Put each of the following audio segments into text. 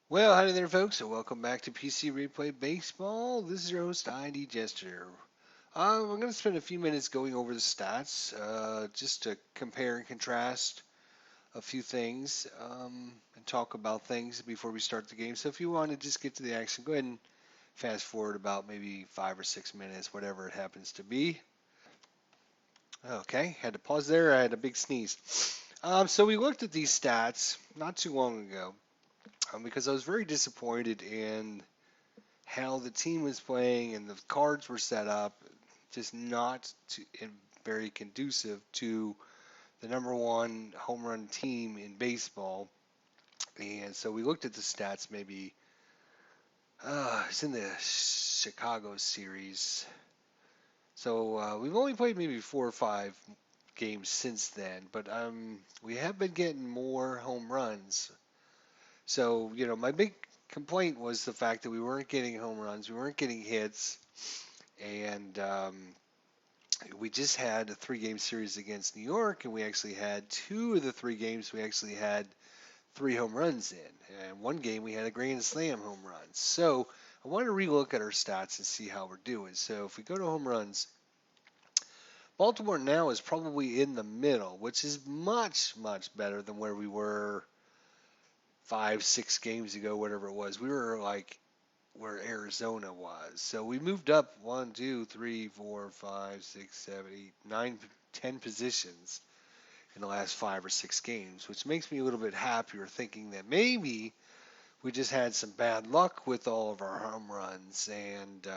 Well, howdy there, folks, and welcome back to PC Replay Baseball. This is your host, ID Jester. I'm going to spend a few minutes going over the stats, just to compare and contrast a few things, and talk about things before we start the game. So if you want to just get to the action, go ahead and fast forward about maybe 5 or 6 minutes, whatever it happens to be. Okay, had to pause there. I had a big sneeze. So we looked at these stats not too long ago, because I was very disappointed in how the team was playing and the cards were set up, just not very conducive to the number one home run team in baseball. And so we looked at the stats. Maybe it's in the Chicago series. So we've only played maybe 4 or 5 games since then, but we have been getting more home runs. So my big complaint was the fact that we weren't getting home runs, we weren't getting hits, and we just had a 3 game series against New York, and we actually had 2 of the 3 games we actually had 3 home runs in. And one game we had a grand slam home run. So I want to relook at our stats and see how we're doing. So if we go to home runs, Baltimore now is probably in the middle, which is much, much better than where we were 5, 6 games ago, whatever it was. We were like where Arizona was. So we moved up 1, 2, 3, 4, 5, 6, 7, 8, 9, 10 positions in the last 5 or 6 games, which makes me a little bit happier thinking that maybe we just had some bad luck with all of our home runs and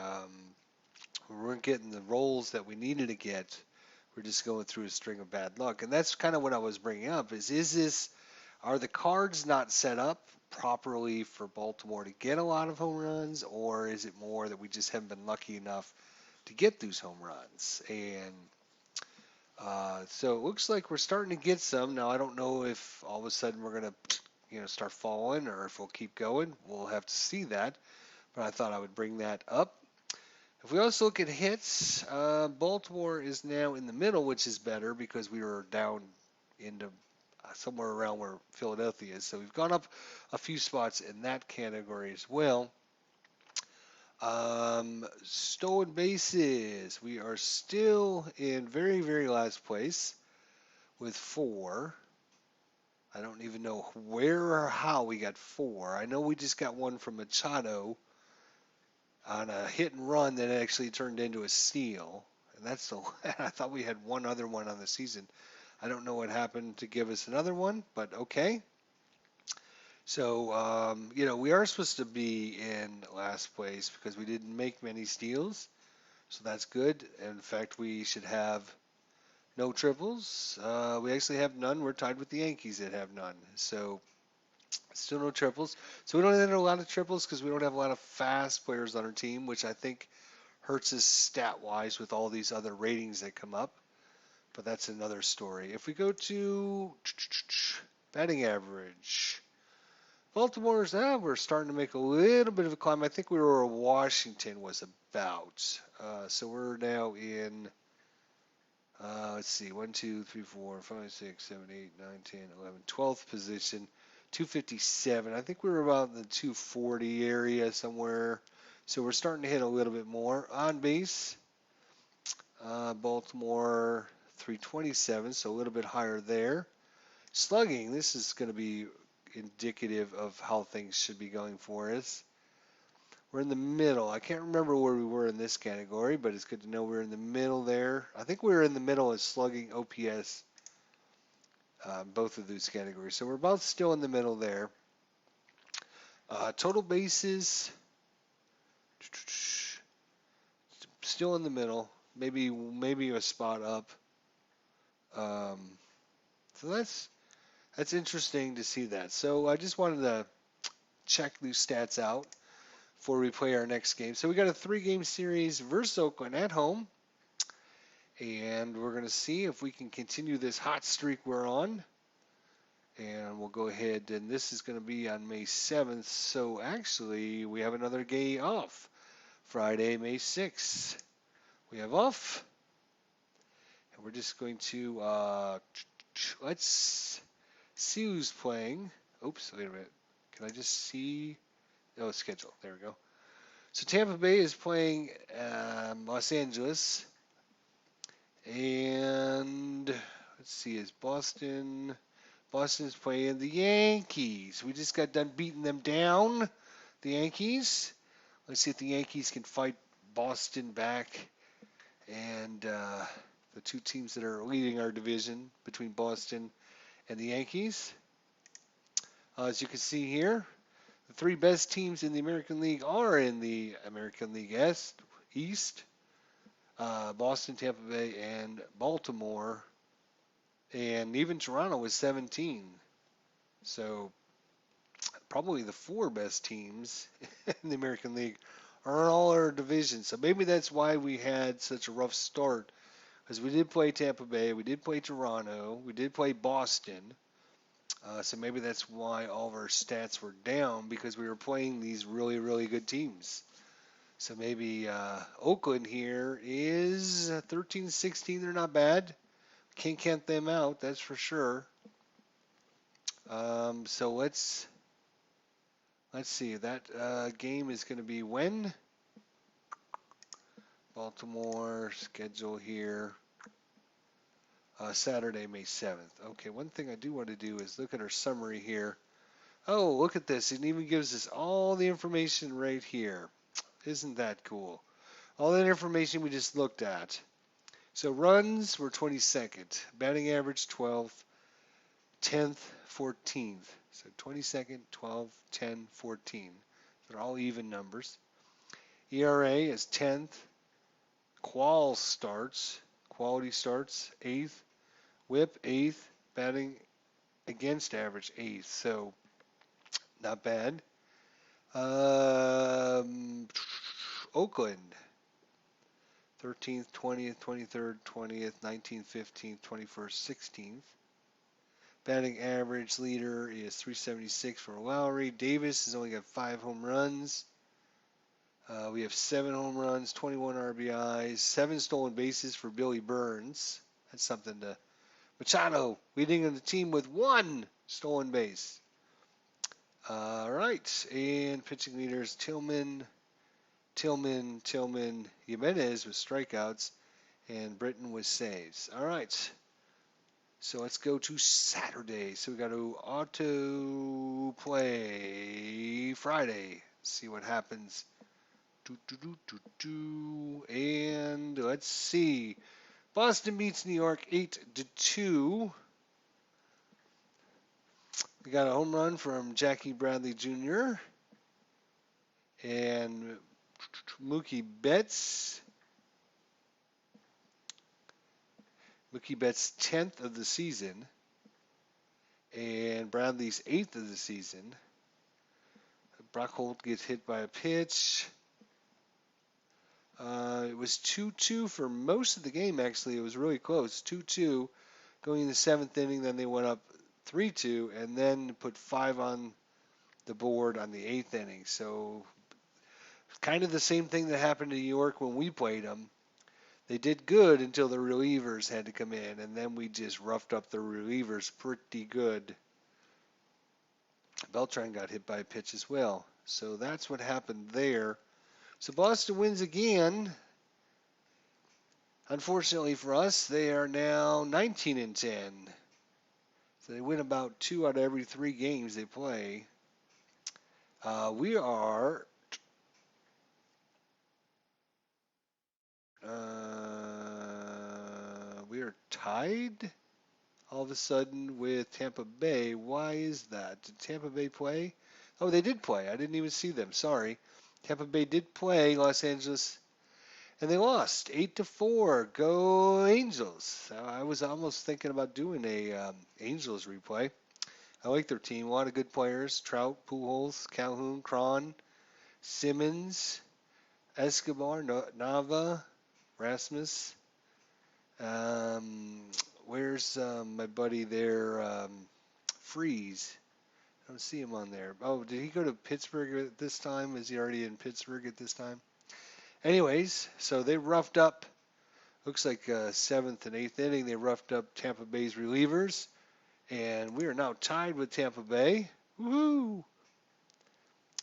we weren't getting the rolls that we needed to get. We're just going through a string of bad luck. And that's kind of what I was bringing up is this, are the cards not set up properly for Baltimore to get a lot of home runs, or is it more that we just haven't been lucky enough to get those home runs? And so it looks like we're starting to get some. Now, I don't know if all of a sudden we're going to start falling or if we'll keep going. We'll have to see that. But I thought I would bring that up. If we also look at hits, Baltimore is now in the middle, which is better because we were down into somewhere around where Philadelphia is. So we've gone up a few spots in that category as well. Stolen bases, we are still in very, very last place with 4. I don't even know where or how we got 4. I know we just got one from Machado on a hit and run that actually turned into a steal. And that's the I thought we had one other one on the season. I don't know what happened to give us another one, but okay. So, we are supposed to be in last place because we didn't make many steals. So that's good. In fact, we should have no triples. We actually have none. We're tied with the Yankees that have none. So still no triples. So we don't have a lot of triples because we don't have a lot of fast players on our team, which I think hurts us stat-wise with all these other ratings that come up. But that's another story. If we go to batting average, Baltimore's, we're starting to make a little bit of a climb. I think we were where Washington was about. So we're now in, let's see, 1, 2, 3, 4, 5, 6, 7, 8, 9, 10, 11, 12th position, 257. I think we were about in the 240 area somewhere. So we're starting to hit a little bit more. On base, Baltimore 327, so a little bit higher there. Slugging, this is going to be indicative of how things should be going for us. We're in the middle. I can't remember where we were in this category, but it's good to know we're in the middle there. I think we were in the middle of slugging, OPS, both of those categories. So we're about still in the middle there. Total bases, still in the middle. Maybe a spot up. Um, so that's interesting to see that. So I just wanted to check these stats out before we play our next game. So we got a 3 game series versus Oakland at home. And we're going to see if we can continue this hot streak we're on. And we'll go ahead, and this is going to be on May 7th. So actually, we have another day off. Friday, May 6th. We have off. And we're just going to, let's see who's playing. Oops, wait a minute. Can I just see? Oh, schedule. There we go. So Tampa Bay is playing Los Angeles, and let's see, is Boston? Boston's playing the Yankees. We just got done beating them down, the Yankees. Let's see if the Yankees can fight Boston back, and the two teams that are leading our division between Boston and the Yankees. As you can see here, the three best teams in the American League are in the American League East. Boston, Tampa Bay, and Baltimore, and even Toronto was 17. So probably the four best teams in the American League are in all our divisions. So maybe that's why we had such a rough start, because we did play Tampa Bay, we did play Toronto, we did play Boston. So maybe that's why all of our stats were down, because we were playing these really, really good teams. So maybe Oakland here is 13-16. They're not bad. Can't count them out, that's for sure. So let's see. That game is going to be when? Baltimore schedule here. Saturday, May 7th. Okay, one thing I do want to do is look at our summary here. Oh, look at this. It even gives us all the information right here. Isn't that cool? All that information we just looked at. So runs were 22nd. Batting average 12th. 10th, 14th. So 22nd, 12th, 10, 14. They're all even numbers. ERA is 10th. Quality starts 8th. WHIP 8th. Batting against average 8th. So not bad. Oakland 13th, 20th, 23rd, 20th, 19th, 15th, 21st, 16th. Batting average leader is 376 for Lowry. Davis has only got 5 home runs. We have 7 home runs, 21 RBIs, 7 stolen bases for Billy Burns. That's something to. Machado leading the team with 1 stolen base. All right, and pitching leaders Tillman, Jimenez with strikeouts, and Britton with saves. All right. So let's go to Saturday. So we got to auto play Friday. See what happens. And let's see. Boston beats New York 8-2. We got a home run from Jackie Bradley Jr. and Mookie Betts. Mookie Betts' 10th of the season, and Bradley's 8th of the season. Brock Holt gets hit by a pitch. It was 2-2 for most of the game, actually. It was really close. 2-2 going in the 7th inning. Then they went up 3-2 and then put 5 on the board on the 8th inning. So kind of the same thing that happened to New York when we played them. They did good until the relievers had to come in, and then we just roughed up the relievers pretty good. Beltran got hit by a pitch as well. So that's what happened there. So Boston wins again. Unfortunately for us, they are now 19-10. So they win about 2 out of every 3 games they play. We are tied all of a sudden with Tampa Bay. Why is that? Did Tampa Bay play? Oh, they did play. I didn't even see them. Sorry. Tampa Bay did play Los Angeles, and they lost 8-4. Go Angels! I was almost thinking about doing a Angels replay. I like their team. A lot of good players: Trout, Pujols, Calhoun, Cron, Simmons, Escobar, Nava, Rasmus. Where's my buddy there? Freeze. I don't see him on there. Oh, did he go to Pittsburgh at this time? Is he already in Pittsburgh at this time? Anyways, so they roughed up, looks like 7th and 8th inning, they roughed up Tampa Bay's relievers, and we are now tied with Tampa Bay. Woohoo!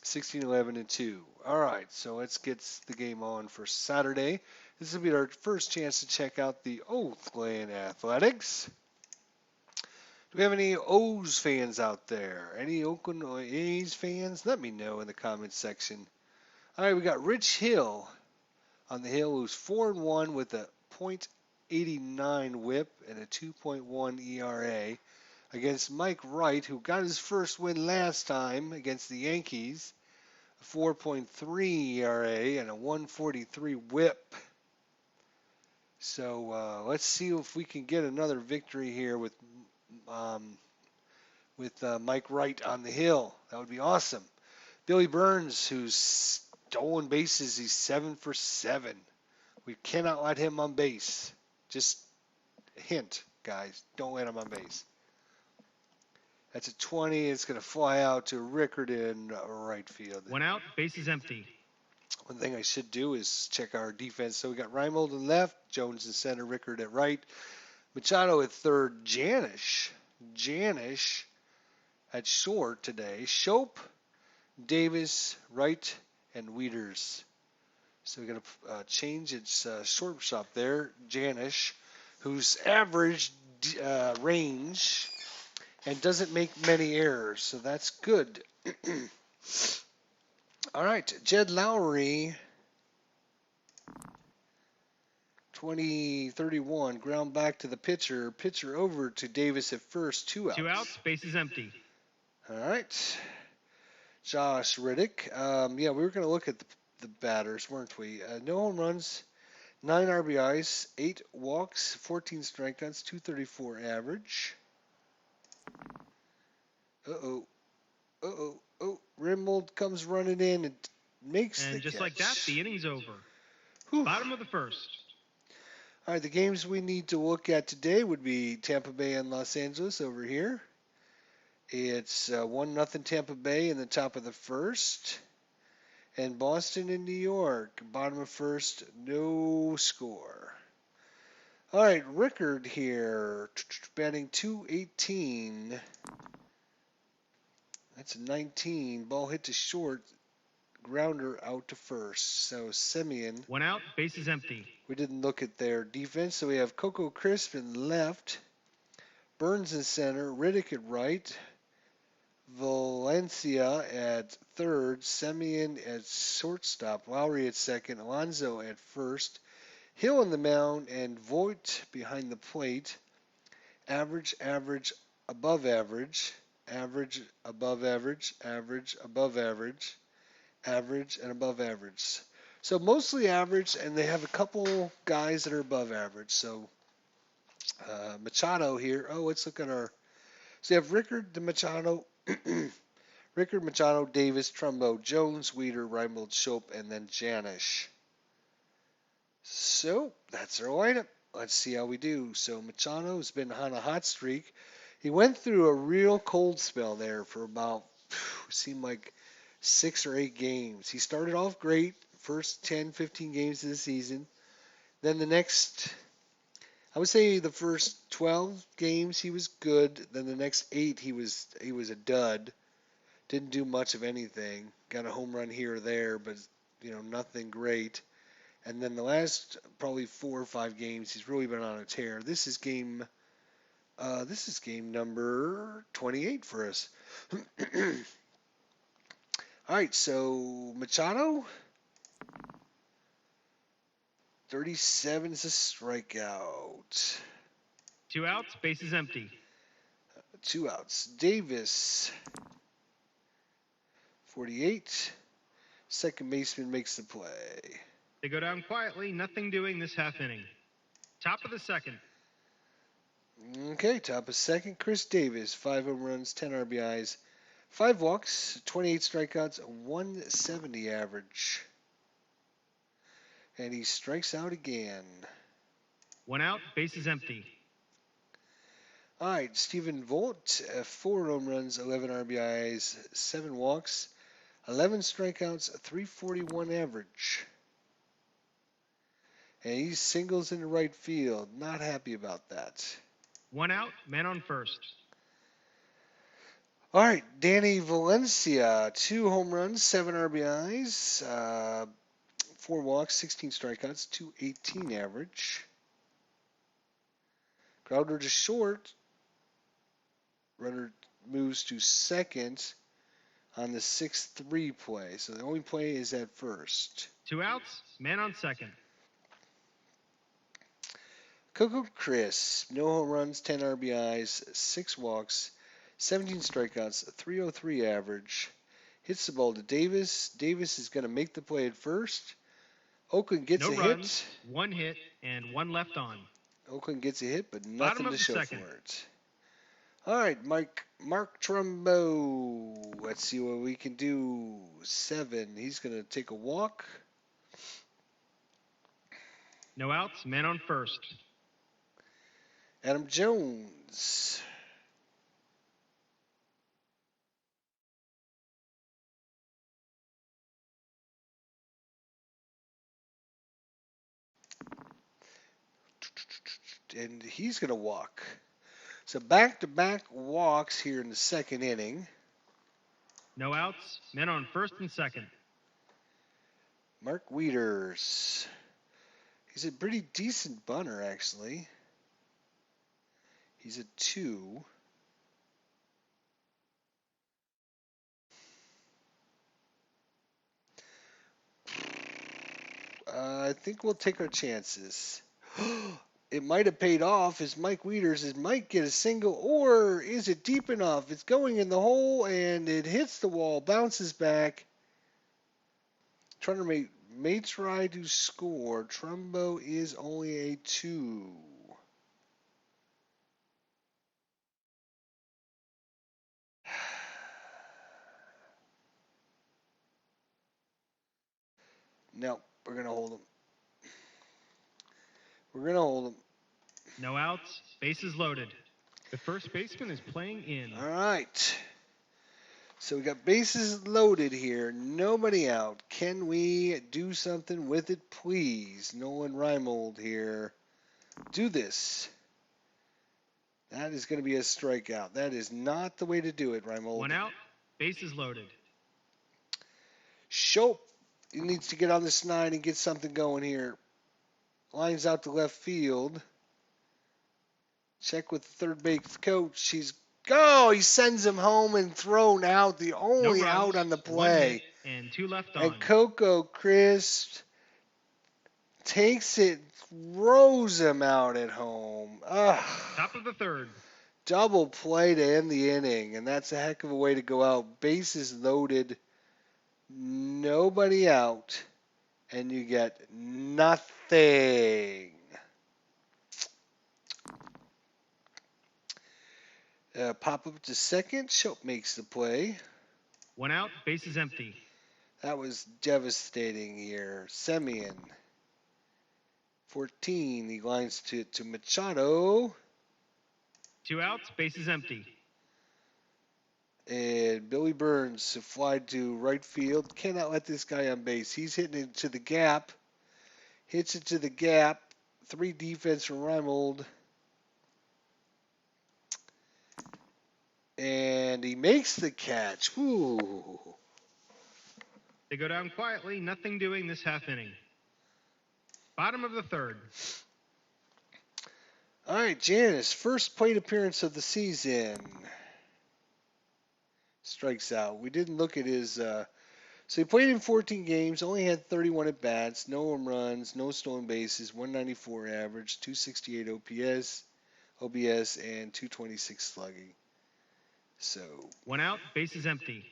16, 11, and 2. All right, so let's get the game on for Saturday. This will be our first chance to check out the Oakland Athletics. Do we have any O's fans out there? Any Oakland A's fans? Let me know in the comments section. All right, we got Rich Hill on the hill, who's 4-1 with a .89 WHIP and a 2.1 ERA, against Mike Wright, who got his first win last time against the Yankees, a 4.3 ERA and a 143 WHIP. So let's see if we can get another victory here with Mike Wright on the hill. That would be awesome. Billy Burns, who's stolen bases, he's 7 for 7. We cannot let him on base. Just a hint, guys. Don't let him on base. That's a 20. It's going to fly out to Rickard in right field. 1 out, bases empty. One thing I should do is check our defense. So we got Reimold in left, Jones in center, Rickard at right, Machado at third, Janish at short today, Shope, Davis, Wright, and Wieters. So we're going to change its shortstop there, Janish, whose average range and doesn't make many errors, so that's good. All right, Jed Lowry, 20-31, ground back to the pitcher. Pitcher over to Davis at first, 2 outs. 2 outs, bases empty. All right. Josh Riddick. Yeah, we were going to look at the batters, weren't we? No home runs, 9 RBIs, 8 walks, 14 strikeouts, 234 average. Uh-oh. Oh, Rimmold comes running in and makes the catch. And just like that, the inning's over. Whew. Bottom of the first. All right, the games we need to look at today would be Tampa Bay and Los Angeles over here. It's 1-0 Tampa Bay in the top of the first. And Boston and New York, bottom of first, no score. All right, Rickard here, batting .218. That's a 19. Ball hit to short. Grounder out to first. So Semien. 1 out, bases empty. We didn't look at their defense. So we have Coco Crisp in left. Burns in center. Riddick at right. Valencia at third. Semien at shortstop. Lowry at second. Alonso at first. Hill on the mound. And Voigt behind the plate. Average, above average. Average, above average, above average, average, and above average. So mostly average, and they have a couple guys that are above average. So Machado here. Oh, let's look at our. So you have Rickard, Machado, Rickard, Machado, Davis, Trumbo, Jones, Weeder, Reimold, Shope, and then Janish. So that's our lineup. Let's see how we do. So Machado's been on a hot streak. He went through a real cold spell there for about, seemed like 6 or 8 games. He started off great, first 10, 15 games of the season. Then the next, I would say the first 12 games he was good. Then the next 8 he was a dud. Didn't do much of anything. Got a home run here or there, but nothing great. And then the last probably 4 or 5 games he's really been on a tear. This is game number 28 for us. All right, so Machado, 37 is a strikeout. 2 outs, bases empty. 2 outs. Davis, 48. Second baseman makes the play. They go down quietly, nothing doing this half inning. Top of the second. Okay, top of second, Chris Davis, 5 home runs, 10 RBIs, 5 walks, 28 strikeouts, 170 average. And he strikes out again. 1 out, bases empty. All right, Stephen Vogt, 4 home runs, 11 RBIs, 7 walks, 11 strikeouts, 341 average. And he singles into right field. Not happy about that. 1 out, man on first. All right, Danny Valencia, 2 home runs, 7 RBIs, 4 walks, 16 strikeouts, 218 average. Grounder to short. Runner moves to second on the 6-3 play. So the only play is at first. 2 outs, man on second. Coco Crisp, no home runs, 10 RBIs, 6 walks, 17 strikeouts, 303 average. Hits the ball to Davis. Davis is going to make the play at first. Oakland gets No a runs, hit. 1 hit, and 1 left on. Oakland gets a hit, but Bottom nothing of to the show second. for it. All right, Mark Trumbo. Let's see what we can do. 7. He's going to take a walk. No outs, man on first. Adam Jones. And he's going to walk. So back-to-back walks here in the second inning. No outs, men on first and second. Mark Wieters. He's a pretty decent bunter, actually. He's a 2. I think we'll take our chances. It might have paid off as Mike Wieters. It might get a single, or is it deep enough? It's going in the hole, and it hits the wall, bounces back. Trying to may try to score. Trumbo is only a 2. No, we're going to hold him. We're going to hold him. No outs, bases loaded. The first baseman is playing in. All right. So we got bases loaded here. Nobody out. Can we do something with it, please? Nolan Reimold here. Do this. That is going to be a strikeout. That is not the way to do it, Reimold. 1 out, bases loaded. Shope needs to get on this 9 and get something going here. Lines out to left field. Check with the third base coach. He sends him home and thrown out. The only No runs, out on the 1 play. hit, and 2 left on. And Coco Crisp takes it, throws him out at home. Ugh. Top of the third. Double play to end the inning, and that's a heck of a way to go out. Bases loaded, nobody out, and you get nothing. Pop up to second. Shope makes the play. 1 out, bases empty. That was devastating here. Semien. 14. He lines to Machado. 2 outs, bases empty. And Billy Burns fly to right field. Cannot let this guy on base. He's hitting it to the gap. Hits it to the gap. 3 defense from Reimold. And he makes the catch. Woo. They go down quietly, nothing doing this half inning. Bottom of the third. All right, Janice, first plate appearance of the season. Strikes out. We didn't look at his. So he played in 14 games, only had 31 at bats, no home runs, no stolen bases, 194 average, 268 OBS, and 226 slugging. So 1 out, bases empty.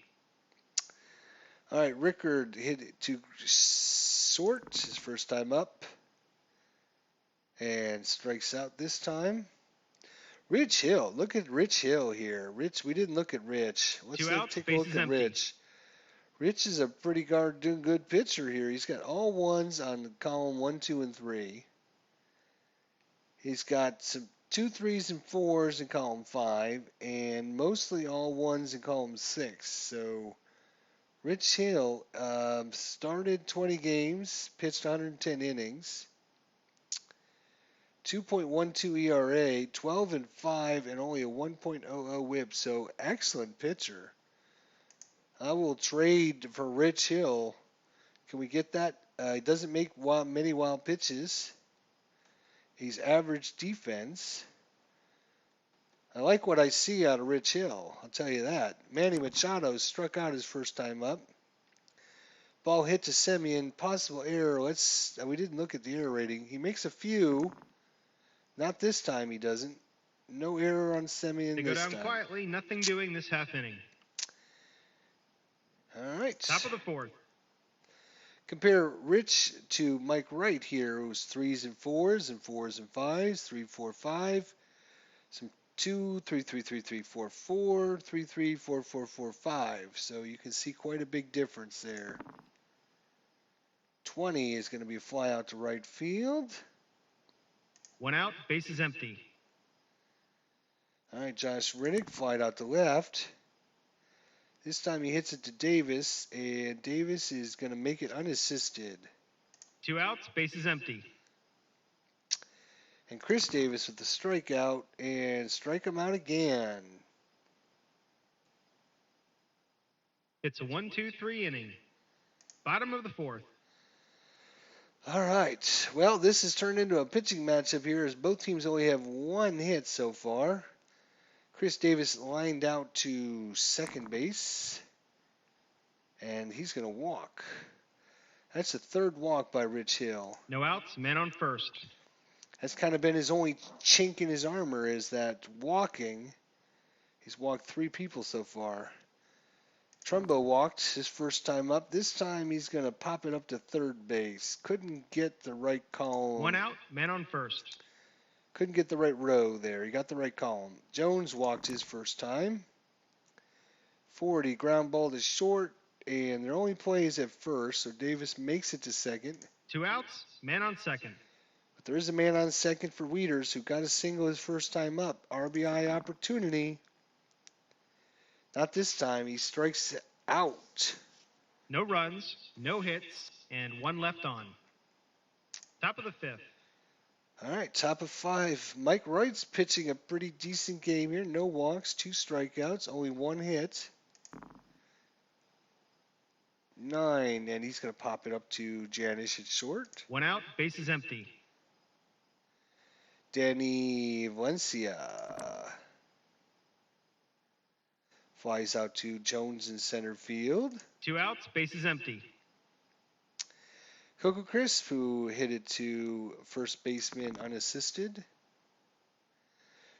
all right, Rickard hit it to short, his first time up, and strikes out this time. Rich Hill, look at Rich Hill here. We didn't look at Rich. Let's 2 outs, take a look bases at empty. Rich. Rich is a pretty doing good pitcher here. He's got all 1s on column 1, 2, and 3. He's got some 2, 3s, and 4s in column 5, and mostly all 1s in column 6. So Rich Hill started 20 games, pitched 110 innings. 2.12 ERA, 12-5, and only a 1.00 WHIP. So excellent pitcher. I will trade for Rich Hill. Can we get that? He doesn't make many wild pitches. He's average defense. I like what I see out of Rich Hill. I'll tell you that. Manny Machado struck out his first time up. Ball hit to Semien. Possible error. We didn't look at the error rating. He makes a few. Not this time. He doesn't. No error on Semien They go this down time. quietly, nothing doing this half inning. All right. Top of the fourth. Compare Rich to Mike Wright here, who's 3s and 4s and 4s and 5s, 3, 4, 5, some 2, 3, 3, 3, 3, 4, 4, 3, 3, 4, 4, 4, 5. So you can see quite a big difference there. 20 is going to be a fly out to right field. 1 out, base is empty. All right, Josh Riddick flied out to left. This time he hits it to Davis, and Davis is going to make it unassisted. 2 outs, base is empty. And Chris Davis with the strikeout, and strike him out again. It's a 1-2-3 inning. Bottom of the fourth. All right. Well, this has turned into a pitching matchup here as both teams only have 1 hit so far. Chris Davis lined out to second base, and he's going to walk. That's the 3rd walk by Rich Hill. No outs, man on first. That's kind of been his only chink in his armor, is that walking. He's walked 3 people so far. Trumbo walked his first time up. This time he's going to pop it up to third base. Couldn't get the right column. 1 out, man on first. Couldn't get the right row there. He got the right column. Jones walked his first time. 40, ground ball to short, and their only play is at first, so Davis makes it to second. 2 outs, man on second. But there is a man on second for Wieters who got a single his first time up. RBI opportunity. Not this time. He strikes out. No runs, no hits, and 1 left on. Top of the fifth. All right, top of 5. Mike Wright's pitching a pretty decent game here. No walks, 2 strikeouts, only 1 hit. 9, and he's going to pop it up to Janish at short. 1 out, base is empty. Danny Valencia flies out to Jones in center field. 2 outs, base is empty. Coco Crisp, who hit it to first baseman unassisted.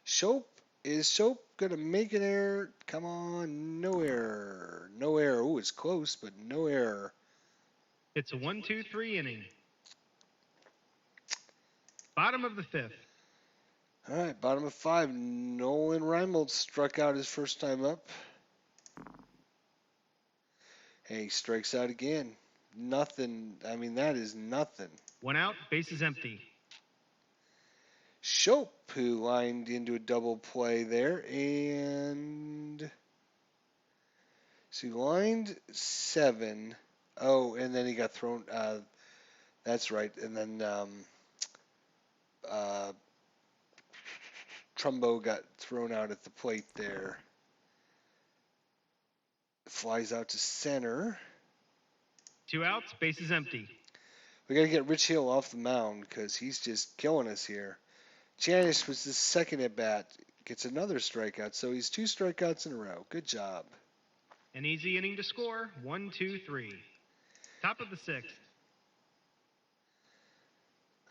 Shope, is Shope going to make an error? Come on, no error. No error. Oh, it's close, but no error. It's a 1-2-3 inning. Bottom of the fifth. All right, bottom of 5. Nolan Reimold struck out his first time up. And he strikes out again. Nothing. I mean, that is nothing. 1 out, base is empty. Shope, who lined into a double play there, and so he lined 7. Oh, and then he got thrown. That's right. And then Trumbo got thrown out at the plate there. Flies out to center. 2 outs, base is empty. We got to get Rich Hill off the mound because he's just killing us here. Janish was the second at bat. Gets another strikeout, so he's 2 strikeouts in a row. Good job. An easy inning to score. 1-2-3. Top of the sixth.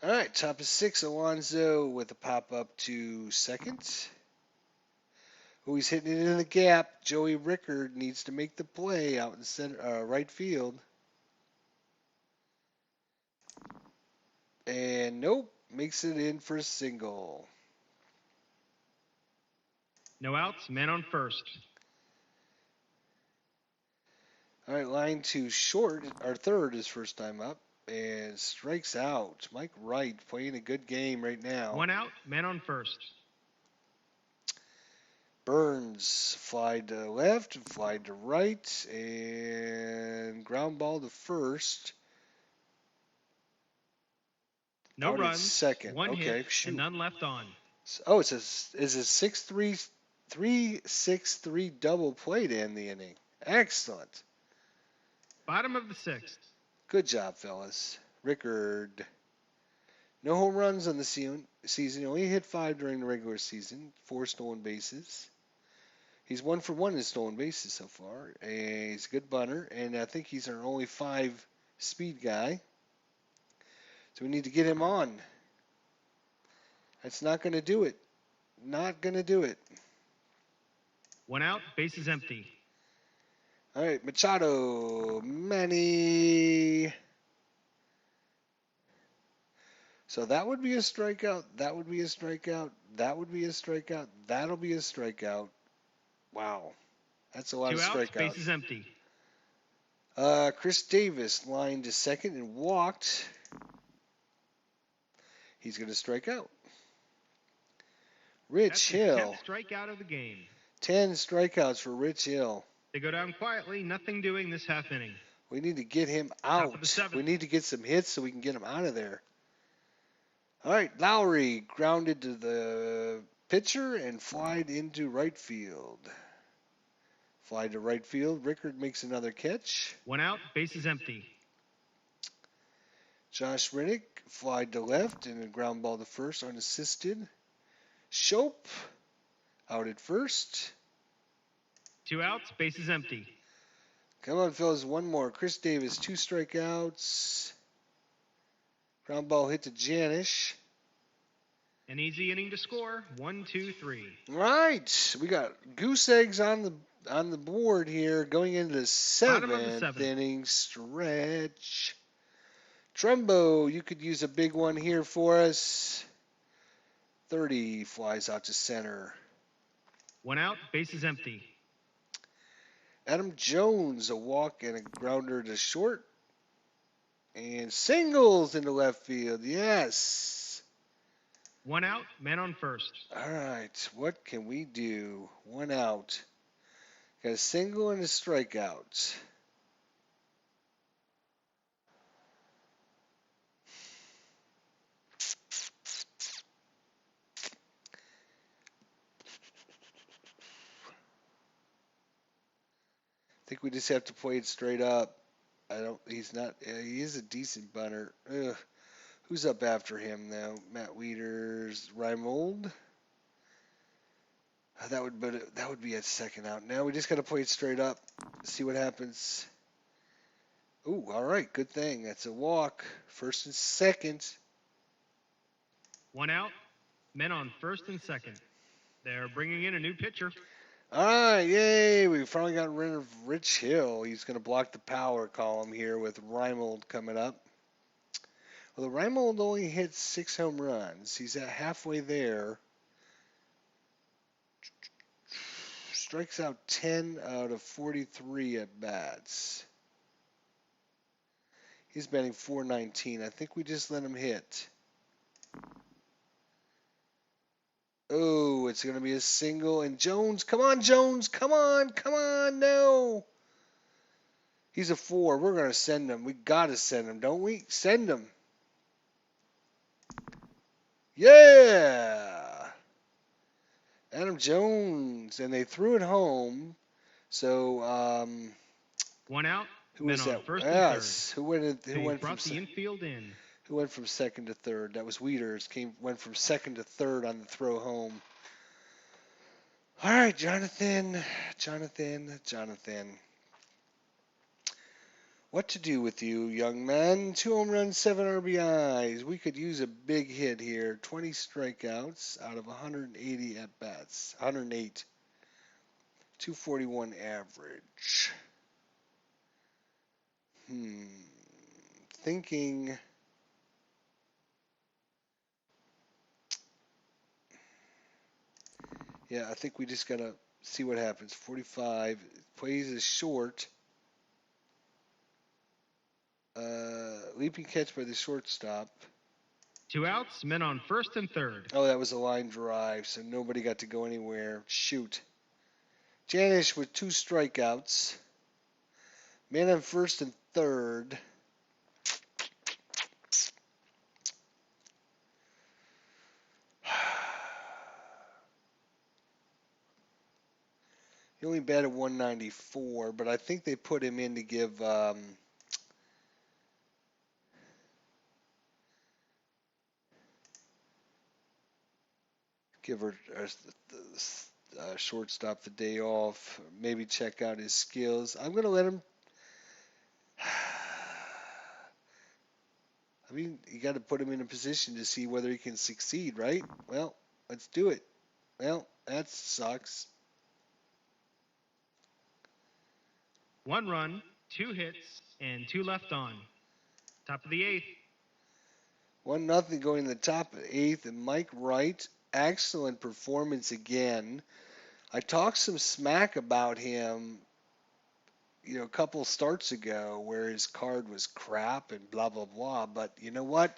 All right, top of 6, Alonso with a pop up to second. Oh, he's hitting it in the gap. Joey Rickard needs to make the play out in center, right field. And nope, makes it in for a single. No outs, man on first. All right, line to short, or third his first time up, and strikes out. Mike Wright playing a good game right now. 1 out, man on first. Burns flied to left, flied to right, and ground ball to first. No Out at runs, second. one hit, Okay, shoot. and none left on. Oh, it's a 3-6-3 double play to end the inning. Excellent. Bottom of the 6th. Good job, fellas. Rickard. No home runs on the season. He only hit 5 during the regular season. 4 stolen bases. He's 1 for 1 in stolen bases so far. And he's a good bunter, and I think he's our only 5 speed guy. So we need to get him on. That's not going to do it. Not going to do it. 1 out, bases empty. All right, Machado, Manny. So that would be a strikeout. That would be a strikeout. That would be a strikeout. That'll be a strikeout. Wow, that's a lot 2 of outs, strikeouts. bases empty. Chris Davis lined to second and walked. He's going to strike out. Rich That's Hill. his 10th strikeout of the game. 10 strikeouts for Rich Hill. They go down quietly, nothing doing this half inning. We need to get him Top of the out. 7th. We need to get some hits so we can get him out of there. All right, Lowry grounded to the pitcher and flied into right field. Fly to right field. Rickard makes another catch. 1 out, bases empty. Josh Riddick flied to left and a ground ball to first unassisted. Shope out at first. 2 outs, bases empty. Come on, fellas, one more. Chris Davis, 2 strikeouts. Ground ball hit to Janish. An easy inning to score. 1, 2, 3. Right, we got goose eggs on the board here going into the Bottom of the 7th 7th. inning stretch. Trumbo, you could use a big one here for us. 30 flies out to center. 1 out, bases empty. Adam Jones, a walk and a grounder to short. And singles into left field. Yes. 1 out, man on first. All right. What can we do? 1 out. Got a single and a strikeout. I think we just have to play it straight up. He is a decent bunter. Ugh. Who's up after him now? Matt Wieters, Reimold. That would be at second out. Now we just got to play it straight up. See what happens. Ooh, all right, good thing. That's a walk. First and second. 1 out, men on first and second. They're bringing in a new pitcher. All right, yay! We finally got rid of Rich Hill. He's going to block the power column here with Reimold coming up. Well, the Reimold only hit 6 home runs. He's at halfway there. Strikes out 10 out of 43 at bats. He's batting .419. I think we just let him hit. Oh, it's going to be a single. And Jones, come on, Jones. Come on, no. He's a 4. We're going to send him. We got to send him, don't we? Send him. Yeah. Adam Jones. And they threw it home. So, 1 out, who men was on that? first Yes. and Who third. went Brought from the infield in. Who went from second to third? That was Wieters. Went from second to third on the throw home. All right, Jonathan. What to do with you, young man? 2 home runs, 7 RBIs. We could use a big hit here. 20 strikeouts out of 180 at bats. 108. 241 average. Thinking. Yeah, I think we just got to see what happens. 45. Plays is short. Leaping catch by the shortstop. 2 outs, men on first and third. Oh, that was a line drive, so nobody got to go anywhere. Shoot. Janish with 2 strikeouts. Man on first and third. He only batted 194, but I think they put him in to give our shortstop the day off. Maybe check out his skills. I'm gonna let him. I mean, you got to put him in a position to see whether he can succeed, right? Well, let's do it. Well, that sucks. 1 run, 2 hits, and 2 left on. Top of the 8th. 1-0 going to the top of the 8th, and Mike Wright, excellent performance again. I talked some smack about him, a couple starts ago where his card was crap and blah, blah, blah. But you know what?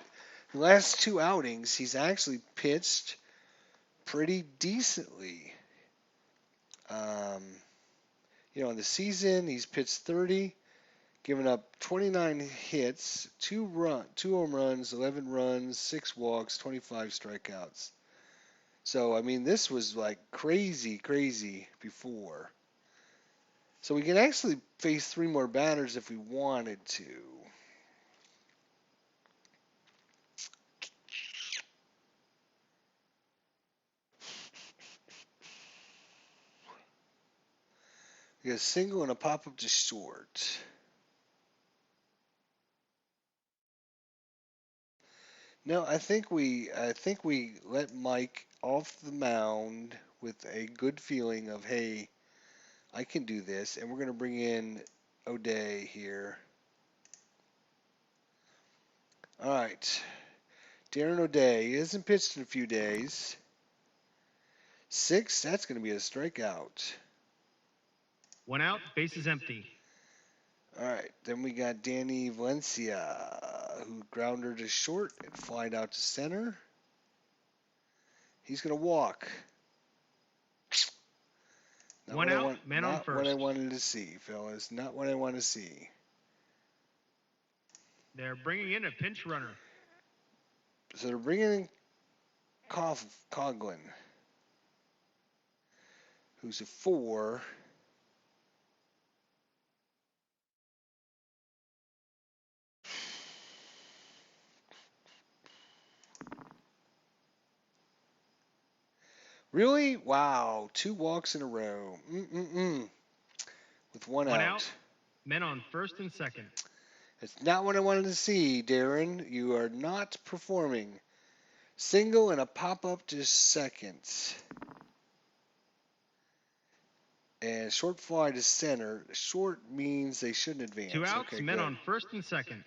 The last 2 outings, he's actually pitched pretty decently. In the season, he's pitched 30, given up 29 hits, 2 home runs, 11 runs, 6 walks, 25 strikeouts. So, I mean, this was like crazy, crazy before. So we can actually face 3 more batters if we wanted to. We got a single and a pop-up to short. No, I think we let Mike off the mound with a good feeling of, hey, I can do this, and we're going to bring in O'Day here. All right, Darren O'Day. He hasn't pitched in a few days. 6, that's going to be a strikeout. 1 out, bases empty. All right, then we got Danny Valencia, who grounded to short and flied out to center. He's going to walk. Not 1 out, man on first. Not what I wanted to see, fellas. Not what I want to see. They're bringing in a pinch runner. So they're bringing in Coughlin, who's a 4. Really? Wow. 2 walks in a row. With 1 out. Men on first and second. It's not what I wanted to see, Darren. You are not performing. Single and a pop-up to second. And short fly to center. Short means they shouldn't advance. 2 outs, okay, men good. on first and second.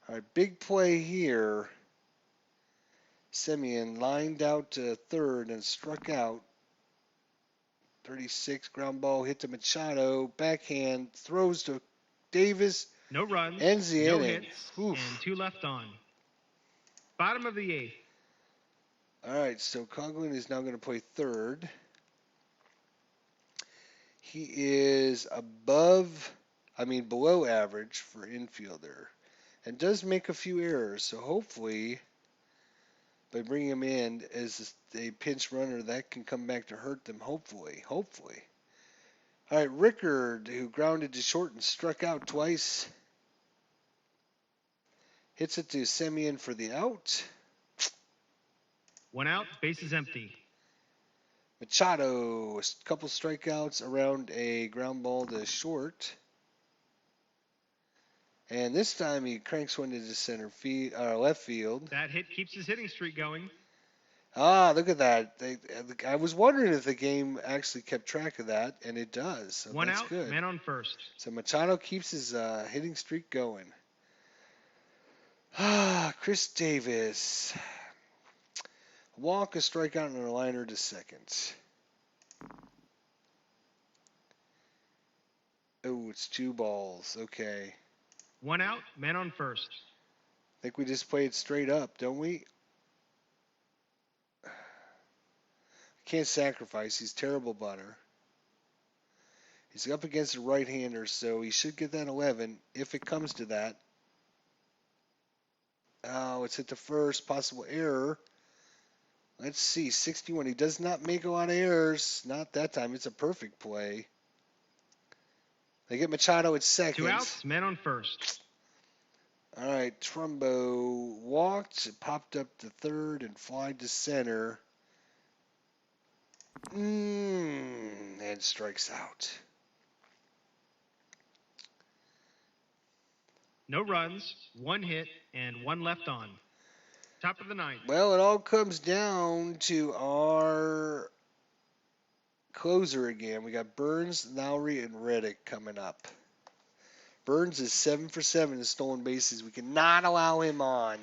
All right, big play here. Semien lined out to third and struck out. 36 ground ball hit to Machado. Backhand throws to Davis. No runs, Ends the no inning. hits, Oof. and 2 left on. Bottom of the 8th. All right, so Coughlin is now going to play third. He is below average for infielder, and does make a few errors. So hopefully, by bringing him in as a pinch runner, that can come back to hurt them. Hopefully. All right, Rickard, who grounded to short and struck out twice, hits it to Semien for the out. 1 out, bases empty. Machado, a couple strikeouts around a ground ball to short. And this time he cranks one into left field. That hit keeps his hitting streak going. Ah, look at that. I was wondering if the game actually kept track of that, and it does. So 1 that's out, good. man on first. So Machado keeps his hitting streak going. Chris Davis. Walk, a strikeout, and a liner to second. Oh, it's 2 balls. Okay. 1 out, man on first. I think we just played straight up, don't we? Can't sacrifice. He's terrible butter. He's up against a right-hander, so he should get that 11 if it comes to that. Oh, it's hit the first. Possible error. Let's see, 61. He does not make a lot of errors. Not that time. It's a perfect play. They get Machado at 2 second. outs, men on first. All right, Trumbo walked, popped up to third, and flied to center. And strikes out. No runs, 1 hit, and 1 left on. Top of the ninth. Well, it all comes down to our closer again. We got Burns, Lowry, and Reddick coming up. Burns is 7 for 7 in stolen bases. We cannot allow him on.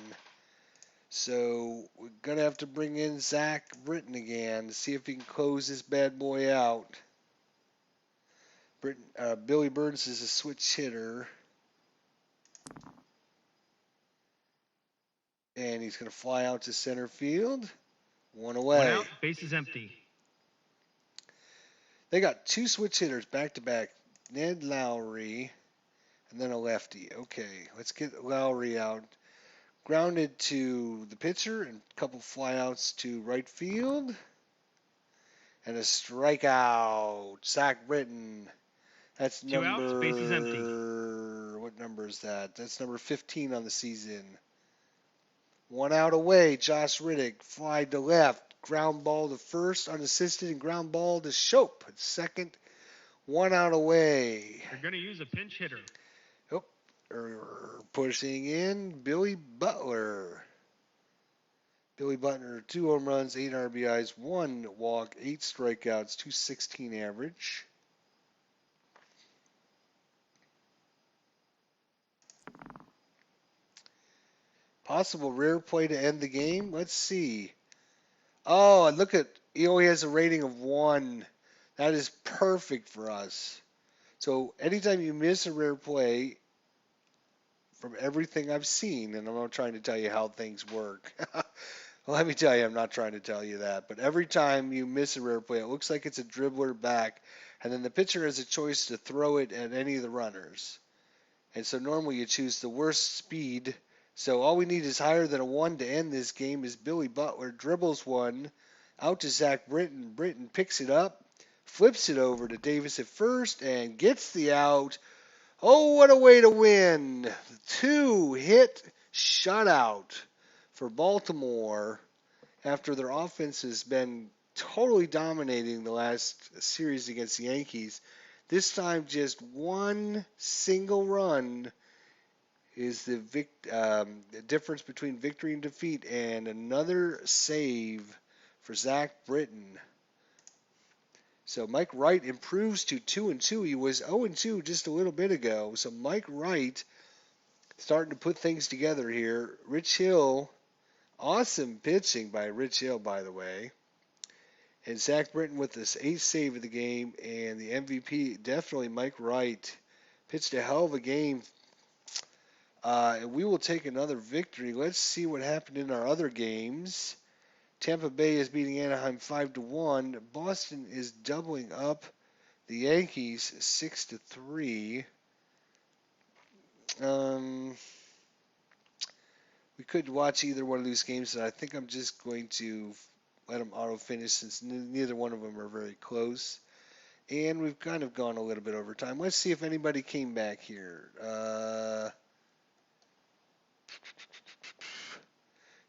So we're going to have to bring in Zach Britton again to see if he can close this bad boy out. Billy Burns is a switch hitter. And he's going to fly out to center field. One away. 1 out, bases empty. They got 2 switch hitters back to back. Ned Lowry and then a lefty. Okay, let's get Lowry out. Grounded to the pitcher and a couple flyouts to right field. And a strikeout. Zach Britton. That's 2 number. outs, bases empty. What number is that? That's number 15 on the season. 1 out away. Josh Riddick fly to left. Ground ball to first, unassisted, and ground ball to Shope at second. 1 out away. They're going to use a pinch hitter. Pushing in, Billy Butler. Billy Butler, 2 home runs, 8 RBIs, 1 walk, 8 strikeouts, 216 average. Possible rare play to end the game. Let's see. Oh, and look at, he only has a rating of 1. That is perfect for us. So anytime you miss a rare play, from everything I've seen, and I'm not trying to tell you how things work. Let me tell you, I'm not trying to tell you that. But every time you miss a rare play, it looks like it's a dribbler back, and then the pitcher has a choice to throw it at any of the runners. And so normally you choose the worst speed. So all we need is higher than a 1 to end this game. Is Billy Butler dribbles one out to Zach Britton. Britton picks it up, flips it over to Davis at first, and gets the out. Oh, what a way to win. 2-hit shutout for Baltimore after their offense has been totally dominating the last series against the Yankees. This time just 1 single run is the difference between victory and defeat, and another save for Zach Britton. So Mike Wright improves to 2-2. He was 0-2 just a little bit ago. So Mike Wright starting to put things together here. Rich Hill, awesome pitching by Rich Hill, by the way. And Zach Britton with this 8th save of the game, and the MVP, definitely Mike Wright. Pitched a hell of a game. And we will take another victory. Let's see what happened in our other games. Tampa Bay is beating Anaheim 5-1. Boston is doubling up the Yankees 6-3. We could watch either one of these games, and I think I'm just going to let them auto finish since neither one of them are very close. And we've kind of gone a little bit over time. Let's see if anybody came back here.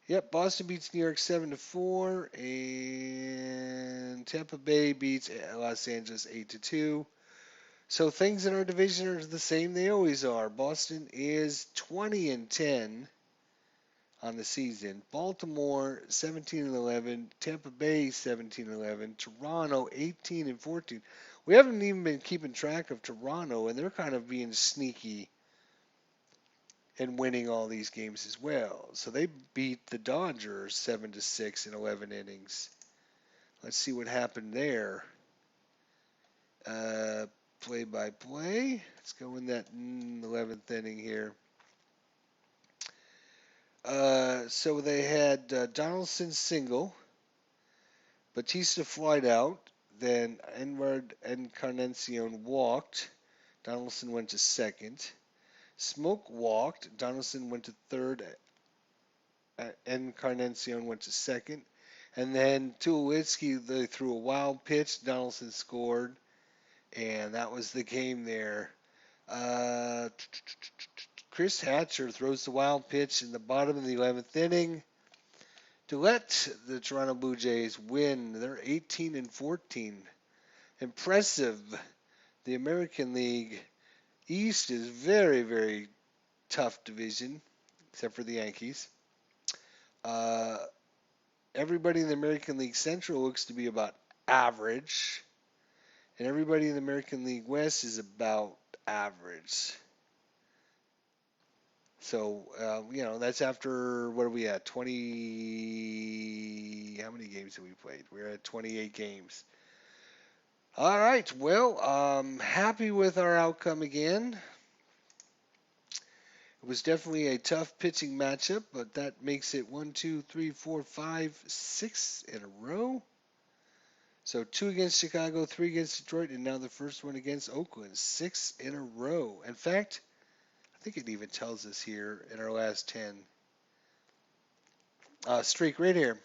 Yep, Boston beats New York 7-4, and Tampa Bay beats Los Angeles 8-2. So things in our division are the same they always are. Boston is 20-10 on the season. Baltimore 17-11, Tampa Bay 17-11, Toronto 18-14. We haven't even been keeping track of Toronto, and they're kind of being sneaky and winning all these games as well. So they beat the Dodgers 7-6 in 11 innings. Let's see what happened there. Play-by-play. Let's go in that 11th inning here. So they had Donaldson single, Batista flied out, then Edward Encarnacion walked. Donaldson went to second. Smoke walked. Donaldson went to third. Encarnacion went to second. And then Tulowitzki, they threw a wild pitch. Donaldson scored, and that was the game there. Uh, Chris Hatcher throws the wild pitch in the bottom of the 11th inning to let the Toronto Blue Jays win. They're 18 and 14. Impressive. The American League East is very, very tough division, except for the Yankees. Uh, Everybody in the American League Central looks to be about average, and everybody in the American League West is about average. So, that's after, what are we at? 20. How many games have we played? We're at 28 games. All right. Well, happy with our outcome again. It was definitely a tough pitching matchup, but that makes it 1, 2, 3, 4, 5, 6 in a row. So 2 against Chicago, 3 against Detroit, and now the first one against Oakland. 6 in a row. In fact, I think it even tells us here in our last 10. Streak right here.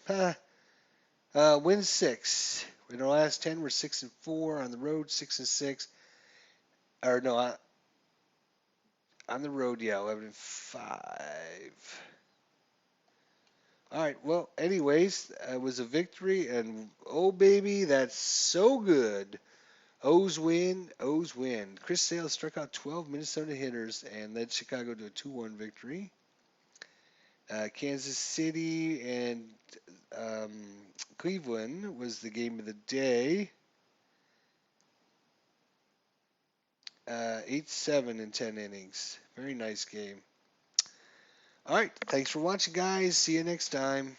Win 6. In our last 10, we're 6 and 4 on the road, 6 and 6. Or no, on the road, yeah, 11 and 5. All right. Well, anyways, it was a victory, and oh baby, that's so good. O's win. O's win. Chris Sale struck out 12 Minnesota hitters and led Chicago to a 2-1 victory. Kansas City and um, Cleveland was the game of the day. 8-7 in 10 innings. Very nice game. All right. Thanks for watching, guys. See you next time.